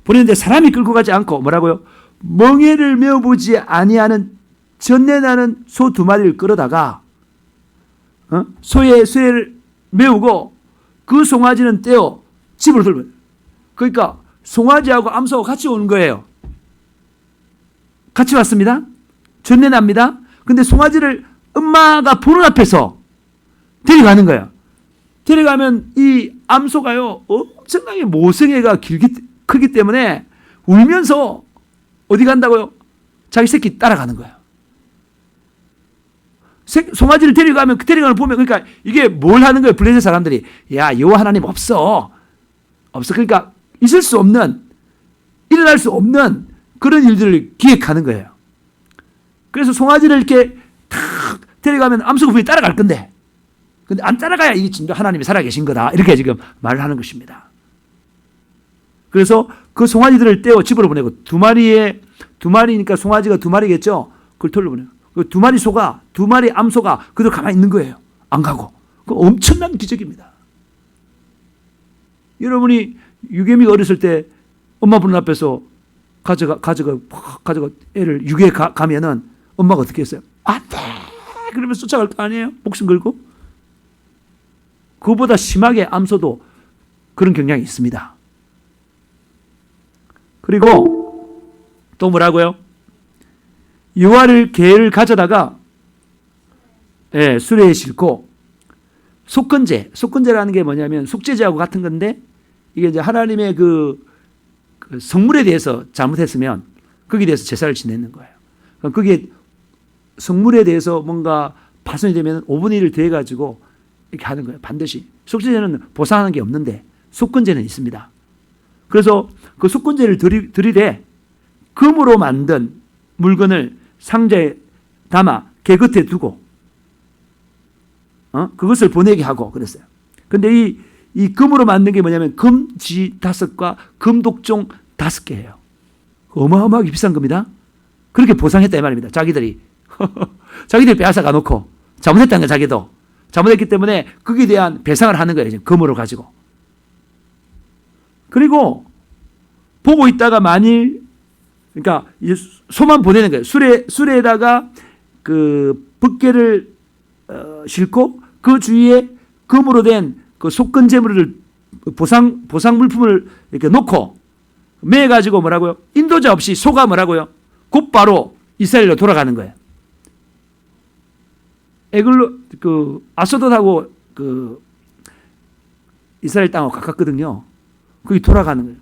보내는데 사람이 끌고 가지 않고 뭐라고요? 멍에를 메어보지 아니하는 전내나는 소 2마리를 끌어다가 소의 수레를 메우고 그 송아지는 떼어 집으로 들고. 그러니까 송아지하고 암소하고 같이 오는 거예요. 같이 왔습니다. 전내납니다. 근데 송아지를 엄마가 보는 앞에서 데려가는 거예요. 데려가면 이 암소가요 엄청나게 모성애가 크기 때문에 울면서 어디 간다고요? 자기 새끼 따라가는 거예요. 송아지를 데려가면 그 데려가는 보면 그러니까 이게 뭘 하는 거예요? 블레셋 사람들이 야 여호와 하나님 없어. 그러니까 있을 수 없는 일어날 수 없는 그런 일들을 기획하는 거예요. 그래서 송아지를 이렇게 탁 데려가면 암소가 분명히 따라갈 건데 근데 안 따라가야 이게 진짜 하나님이 살아계신 거다. 이렇게 지금 말을 하는 것입니다. 그래서 그 송아지들을 떼어 집으로 보내고 두 마리니까 송아지가 두 마리겠죠. 그걸 돌려보내요. 그 두 마리 소가, 두 마리 암소가 그대로 가만히 있는 거예요. 안 가고. 그 엄청난 기적입니다. 여러분이 유개미가 어렸을 때 엄마 보는 앞에서 가져가 애를 유괴 가면은 엄마가 어떻게 했어요? 안 돼! 그러면 쫓아갈 거 아니에요? 목숨 걸고? 그보다 심하게 암소도 그런 경향이 있습니다. 그리고 또 뭐라고요? 유아를 개를 가져다가 수레에 싣고 속건제라는 게 뭐냐면 속죄제하고 같은 건데 이게 이제 하나님의 그 성물에 대해서 잘못했으면 거기에 대해서 제사를 지내는 거예요. 그게 성물에 대해서 뭔가 파손이 되면 5분의 1을 더해가지고 이렇게 하는 거예요. 반드시. 속죄제는 보상하는 게 없는데 속건제는 있습니다. 그래서 그 속건제를 들이대 금으로 만든 물건을 상자에 담아 개 곁에 두고 그것을 보내게 하고 그랬어요. 근데 이 금으로 만든 게 뭐냐면 금지 5과 금독종 5개예요. 어마어마하게 비싼 겁니다. 그렇게 보상했다 이 말입니다. 자기들이 빼앗아 가놓고 잘못했다는 거예요. 자기도 잘못했기 때문에 거기에 대한 배상을 하는 거예요. 지금 금으로 가지고. 그리고 보고 있다가 만일 그러니까 이제 소만 보내는 거예요. 수레에다가 그 붓개를 싣고 그 주위에 금으로 된 그 속건제물을 보상 물품을 이렇게 놓고 매 가지고 뭐라고요? 인도자 없이 소가 뭐라고요? 곧바로 이스라엘로 돌아가는 거예요. 에글로 그 아소돗하고 그 이스라엘 땅하고 가깝거든요. 거기 돌아가는 거예요.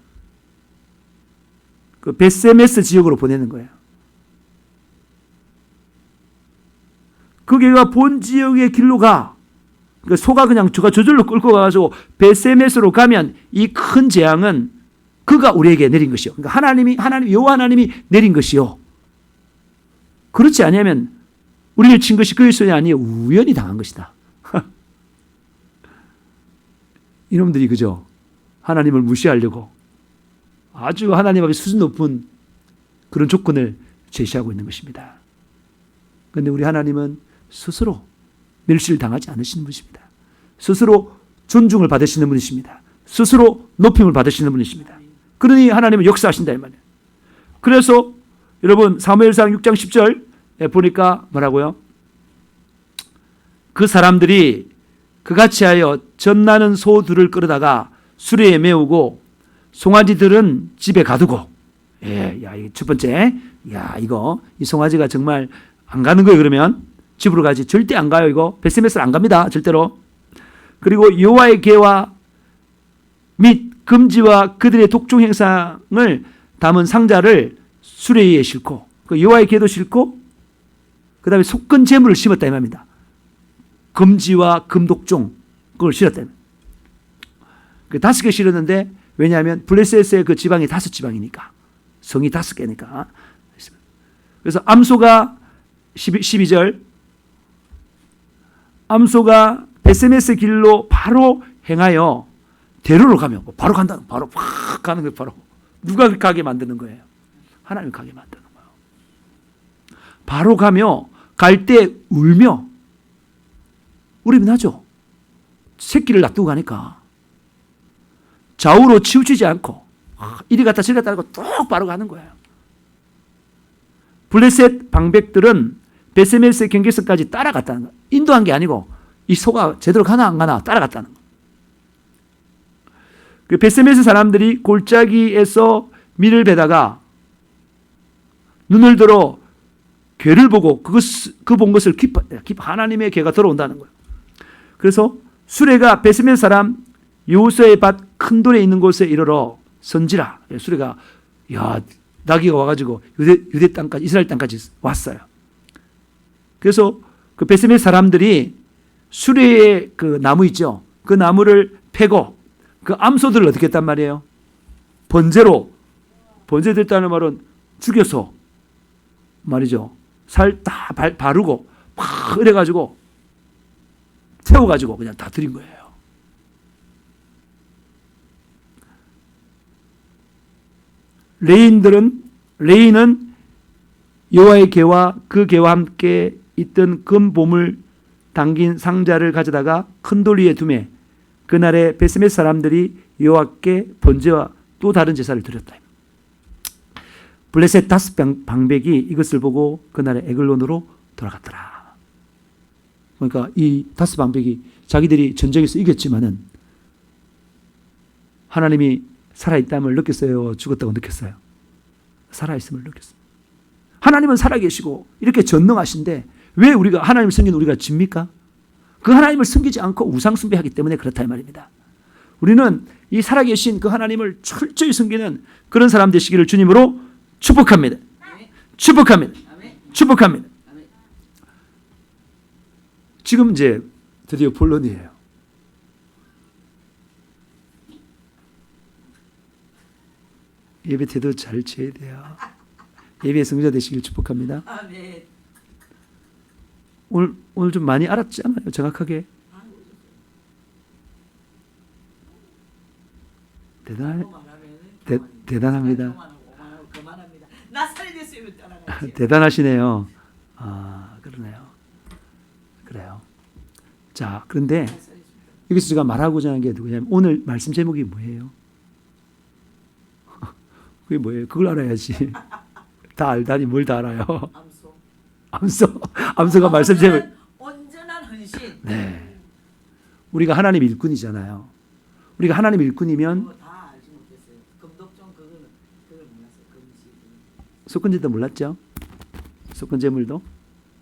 그 베세메스 지역으로 보내는 거예요. 그 개가 본 지역의 길로 가. 그 소가 그냥 저절로 끌고 가가지고 베세메스로 가면 이 큰 재앙은 그가 우리에게 내린 것이요. 그러니까 하나님 여호와 하나님이 내린 것이요. 그렇지 않으면 우리를 친 것이 그의 손이 아니요 우연히 당한 것이다. 이놈들이 그죠? 하나님을 무시하려고 아주 하나님 앞에 수준 높은 그런 조건을 제시하고 있는 것입니다. 그런데 우리 하나님은 스스로 멸시를 당하지 않으시는 분이십니다. 스스로 존중을 받으시는 분이십니다. 스스로 높임을 받으시는 분이십니다. 그러니 하나님은 역사하신다 이 말이에요. 그래서 여러분 사무엘상 6장 10절 보니까 뭐라고요? 그 사람들이 그같이 하여 젖나는 소들을 끌어다가 수레에 메우고 송아지들은 집에 가두고 이게 첫 번째 이 송아지가 정말 안 가는 거예요. 그러면 집으로 가지 절대 안 가요. 이거 베세메스를 안 갑니다. 절대로. 그리고 여호와의 계와 및 금지와 그들의 독종 행상을 담은 상자를 수레에 싣고 그 여호와의 계도 싣고 그 다음에 속건 제물을 심었다 이 말입니다. 금지와 금독종 그걸 실었다. 그 5개 실었는데 왜냐하면 블레셋의 그 지방이 5지방이니까 성이 5개니까. 그래서 암소가 12절 암소가 베세메스 길로 바로 행하여 대로로 가면 바로 간다. 바로 확 가는 거예요. 바로 누가 가게 만드는 거예요? 하나님 가게 만드는 거예요. 바로 가며 갈 때 울며 울음이 나죠. 새끼를 놔두고 가니까 좌우로 치우치지 않고 이리 갔다 저리 갔다 하고 똑바로 가는 거예요. 블레셋 방백들은 베세메스의 경계선까지 따라갔다는 거예요. 인도한 게 아니고 이 소가 제대로 가나 안 가나 따라갔다는 거예요. 그 베세메스 사람들이 골짜기에서 밀을 베다가 눈을 들어 괴를 보고 그 본 것을 하나님의 괴가 들어온다는 거예요. 그래서 수레가 베세메스 사람 요수의 밭 큰 돌에 있는 곳에 이르러 선지라. 수레가 나귀가 와가지고 유대 땅까지 이스라엘 땅까지 왔어요. 그래서 그 베세메스 사람들이 수레의 그 나무 있죠. 그 나무를 패고 그 암소들을 어떻게 했단 말이에요? 번제됐다는 말은 죽여서 말이죠. 살 다 바르고 막 이래가지고 태워가지고 그냥 다 드린 거예요. 레인은 여호와의 개와 그 개와 함께 있던 금 보물 담긴 상자를 가져다가 큰 돌 위에 두매 그날에 베스메 사람들이 여호와께 번제와 또 다른 제사를 드렸다. 블레셋 다섯 방백이 이것을 보고 그날에 에글론으로 돌아갔더라. 그러니까 이 다섯 방백이 자기들이 전쟁에서 이겼지만은 하나님이 살아있다함을 느꼈어요? 죽었다고 느꼈어요? 살아있음을 느꼈어요. 하나님은 살아계시고 이렇게 전능하신데 왜 우리가 하나님을 섬기는 우리가 집니까? 그 하나님을 섬기지 않고 우상 숭배하기 때문에 그렇다 이 말입니다. 우리는 이 살아계신 그 하나님을 철저히 섬기는 그런 사람 되시기를 주님으로 축복합니다. 축복합니다. 축복합니다. 지금 이제 드디어 본론이에요. 예배 태도 잘 지어야 돼요. 예배 성자 되시길 축복합니다. 오늘 좀 많이 알았지 않아요? 정확하게. 대단합니다. 대단하시네요. 그러네요. 그래요. 자, 그런데 여기서 제가 말하고자 하는 게 누구냐면 오늘 말씀 제목이 뭐예요? 그게 뭐예요? 그걸 알아야지. 다 알다니 뭘 다 알아요? 암소가 말씀 제목. 온전한 헌신. 네. 우리가 하나님 일꾼이잖아요. 우리가 하나님 일꾼이면 그거 다 알지 못했어요. 금독종 그걸 몰랐어요. 금지. 속건제도 몰랐죠? 속건제물도?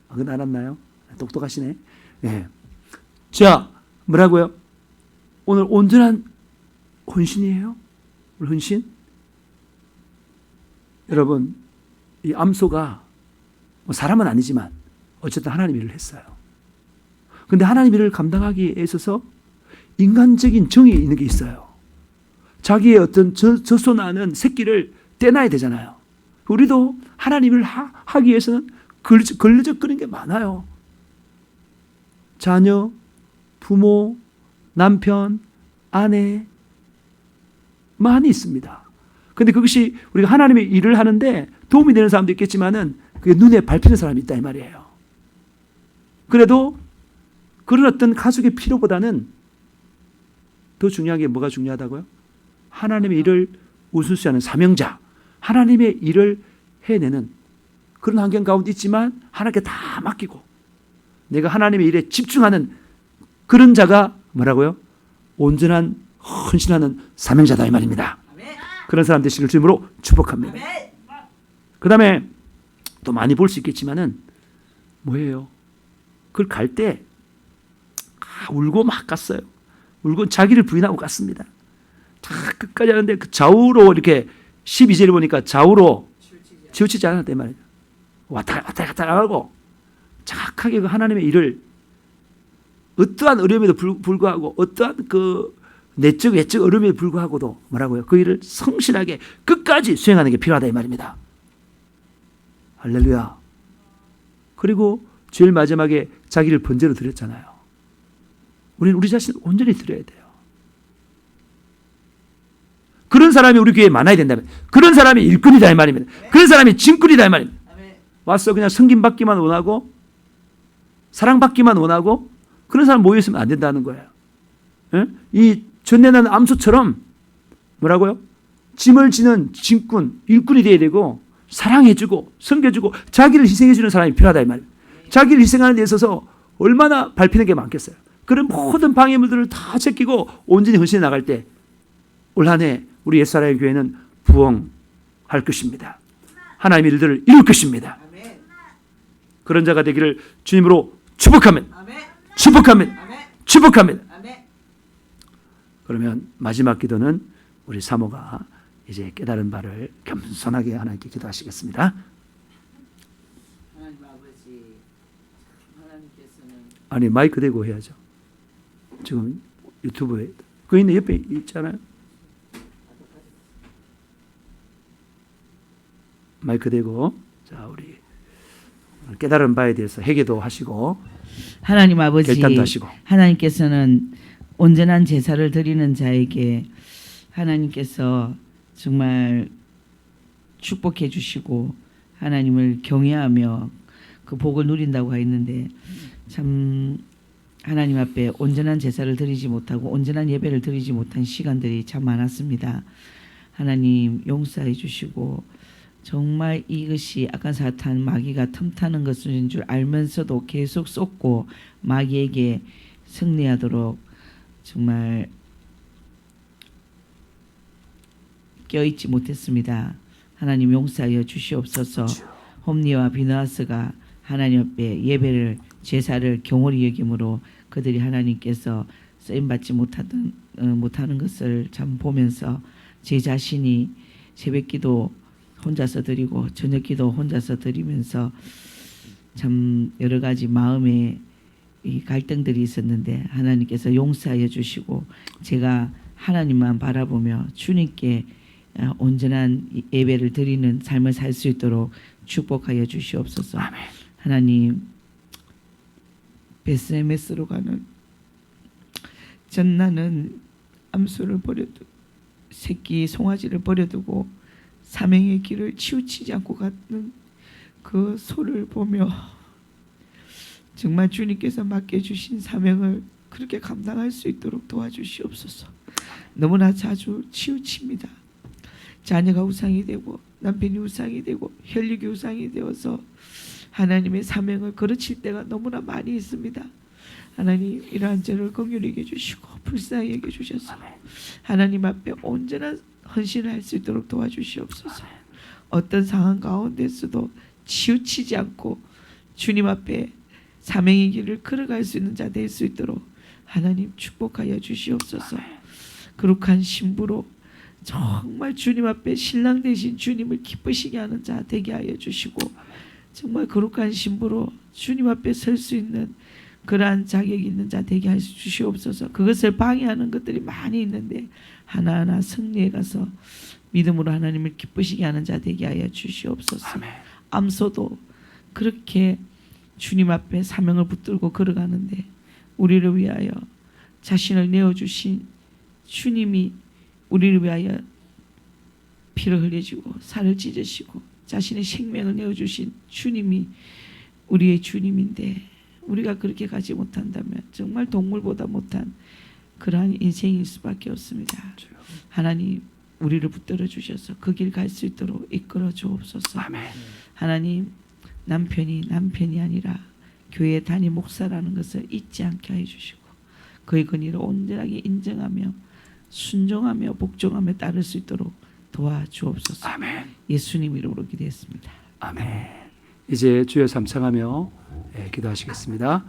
그건 알았나요? 똑똑하시네. 네. 자, 뭐라고요? 오늘 온전한 헌신이에요? 오늘 헌신? 여러분, 이 암소가 뭐 사람은 아니지만 어쨌든 하나님 일을 했어요. 그런데 하나님 일을 감당하기에 있어서 인간적인 정이 있는 게 있어요. 자기의 어떤 젖소나는 새끼를 떼놔야 되잖아요. 우리도 하나님을 하기 위해서는 걸려적거리는 게 많아요. 자녀, 부모, 남편, 아내 많이 있습니다. 그런데 그것이 우리가 하나님의 일을 하는데 도움이 되는 사람도 있겠지만은 그게 눈에 밟히는 사람이 있다 이 말이에요. 그래도 그런 어떤 가족의 필요보다는 더 중요한 게 뭐가 중요하다고요? 하나님의 일을 우선시하는 사명자, 하나님의 일을 해내는 그런 환경 가운데 있지만 하나님께 다 맡기고 내가 하나님의 일에 집중하는 그런 자가 뭐라고요? 온전한 헌신하는 사명자다 이 말입니다. 그런 사람 되시길 주님으로 축복합니다. 그 다음에 또 많이 볼 수 있겠지만은 뭐예요? 그걸 갈 때 울고 막 갔어요. 울고 자기를 부인하고 갔습니다. 다 끝까지 하는데 그 좌우로 이렇게 12절을 보니까 좌우로 치우치지 않았다 이 말이에요. 왔다 갔다 안 하고 정확하게 그 하나님의 일을 어떠한 어려움에도 불구하고 어떠한 그 내적 외적 어려움에 불구하고도 뭐라고요? 그 일을 성실하게 끝까지 수행하는 게 필요하다 이 말입니다. 할렐루야. 그리고 제일 마지막에 자기를 번제로 드렸잖아요. 우리는 우리 자신을 온전히 드려야 돼요. 그런 사람이 우리 교회에 많아야 된다면 그런 사람이 일꾼이다 이 말입니다. 그런 사람이 진꾼이다 이 말입니다. 와서 그냥 섬김받기만 원하고 사랑받기만 원하고 그런 사람 모여있으면 안 된다는 거예요. 이 전내나는 암소처럼 뭐라고요? 짐을 지는 진꾼, 일꾼이 되어야 되고 사랑해주고 섬겨주고 자기를 희생해주는 사람이 필요하다 이 말이에요. 자기를 희생하는 데 있어서 얼마나 밟히는 게 많겠어요. 그런 모든 방해물들을 다 제끼고 온전히 헌신해 나갈 때 올 한 해 우리 옛사람의 교회는 부흥할 것입니다. 하나님의 일들을 이룰 것입니다. 그런 자가 되기를 주님으로 축복합니다. 축복합니다. 축복합니다. 그러면 마지막 기도는 우리 사모가 이제 깨달은 바를 겸손하게 하나님께 기도하시겠습니다. 하나님 아버지, 하나님께서는 아니 마이크 대고 해야죠. 지금 유튜브에 그 있는 옆에 있잖아요. 마이크 대고 자 우리 깨달은 바에 대해서 회개도 하시고 하나님 아버지, 결단도 하시고 하나님께서는 온전한 제사를 드리는 자에게 하나님께서 정말 축복해 주시고 하나님을 경외하며 그 복을 누린다고 하였는데 참 하나님 앞에 온전한 제사를 드리지 못하고 온전한 예배를 드리지 못한 시간들이 참 많았습니다. 하나님 용서해 주시고 정말 이것이 악한 사탄 마귀가 틈타는 것인 줄 알면서도 계속 쏟고 마귀에게 승리하도록 정말 껴있지 못했습니다. 하나님 용서하여 주시옵소서. 홈리와 비느하스가 하나님 앞에 예배를 제사를 경홀히 여김으로 그들이 하나님께서 쓰임받지 못하는 것을 참 보면서 제 자신이 새벽기도 혼자서 드리고 저녁기도 혼자서 드리면서 참 여러 가지 마음의 이 갈등들이 있었는데 하나님께서 용서하여 주시고 제가 하나님만 바라보며 주님께 온전한 예배를 드리는 삶을 살 수 있도록 축복하여 주시옵소서. 아멘. 하나님 베스메스로 가는 전나는 암소를 버려두고 새끼 송아지를 버려두고 사명의 길을 치우치지 않고 가는 그 소를 보며 정말 주님께서 맡겨주신 사명을 그렇게 감당할 수 있도록 도와주시옵소서. 너무나 자주 치우칩니다. 자녀가 우상이 되고 남편이 우상이 되고 혈육이 우상이 되어서 하나님의 사명을 거르칠 때가 너무나 많이 있습니다. 하나님 이러한 죄를 긍휼히 여겨 주시고 불쌍히 여겨 주셔서 하나님 앞에 온전한 헌신을 할 수 있도록 도와주시옵소서. 어떤 상황 가운데서도 치우치지 않고 주님 앞에 사명의 길을 걸어갈 수 있는 자 될 수 있도록 하나님 축복하여 주시옵소서. 거룩한 신부로 정말 주님 앞에 신랑 되신 주님을 기쁘시게 하는 자 되게 하여 주시고 정말 거룩한 신부로 주님 앞에 설 수 있는 그러한 자격이 있는 자 되게 하여 주시옵소서. 그것을 방해하는 것들이 많이 있는데 하나하나 승리해 가서 믿음으로 하나님을 기쁘시게 하는 자 되게 하여 주시옵소서. 암소도 그렇게 주님 앞에 사명을 붙들고 걸어가는데 우리를 위하여 자신을 내어주신 주님이 우리를 위하여 피를 흘려주고 살을 찢으시고 자신의 생명을 내어주신 주님이 우리의 주님인데 우리가 그렇게 가지 못한다면 정말 동물보다 못한 그러한 인생일 수밖에 없습니다. 하나님 우리를 붙들어 주셔서 그 길 갈 수 있도록 이끌어 주옵소서. 하나님 남편이 아니라 교회 단임 목사라는 것을 잊지 않게 해 주시고 그의 권위를 온전하게 인정하며 순종하며 복종하며 따를 수 있도록 도와주옵소서. 아멘. 예수님 이름으로 기도했습니다. 아멘. 이제 주여 삼창하며 기도하시겠습니다.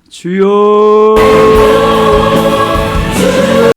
주여